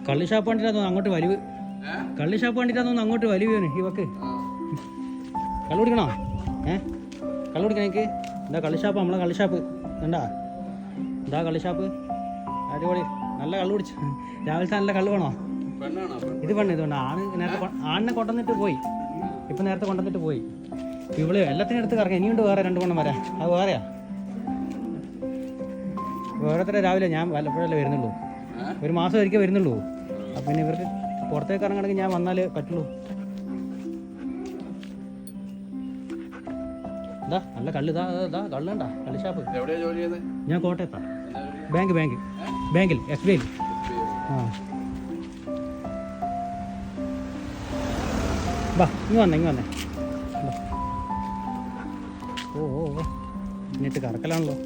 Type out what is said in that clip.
കള്ളി ഷാപ്പ് കണ്ടിട്ടാ അങ്ങോട്ട് വലിവ്. കള്ളി ഷാപ്പ് കണ്ടിട്ടാ അങ്ങോട്ട് വലിവ് ഈ വക്ക്. കള്ളു കുടിക്കണോ? കള്ളു കുടിക്കണ എനിക്ക്. എന്താ കള്ളി ഷാപ്പ്? നമ്മളെ കള്ളി ഷാപ്പ് എന്താ? എന്താ കള്ളി ഷാപ്പ്? അടിപൊളി. നല്ല കള്ളു കുടിച്ചു. രാവിലത്തെ നല്ല കള്ളു വേണോ? ഇത് പെണ്ണ്. ഇത് വേണ്ട. ആണിനെ കൊണ്ടുവന്നിട്ട് പോയി. ഇപ്പം നേരത്തെ കൊണ്ടുവന്നിട്ട് പോയി. ഇവള് എല്ലാത്തിനും എടുത്ത് കറങ്ങി. ഇനിയുണ്ട് വേറെ 2 പെണ്ണം വരാം. അത് വേറെയാ. ഓരോരുത്തരെ രാവിലെ ഞാൻ വല്ലപ്പോഴല്ലേ വരുന്നുള്ളൂ. 1 മാസം ഒരിക്കൽ വരുന്നുള്ളൂ. അപ്പം പിന്നെ ഇവർക്ക് പുറത്തേക്ക് ഇറങ്ങണമെങ്കിൽ ഞാൻ വന്നാലേ പറ്റുള്ളൂ. ഇതാ നല്ല കള്ള്. ഇതാ കള്ളുണ്ടാ കള്ളി ഷാപ്പ്. ഞാൻ കോട്ടയത്താ. ബാങ്കിൽ SBI. ബാ ഇങ്ങ് വന്നേ. ഓ എന്നിട്ട് കറക്കലാണല്ലോ.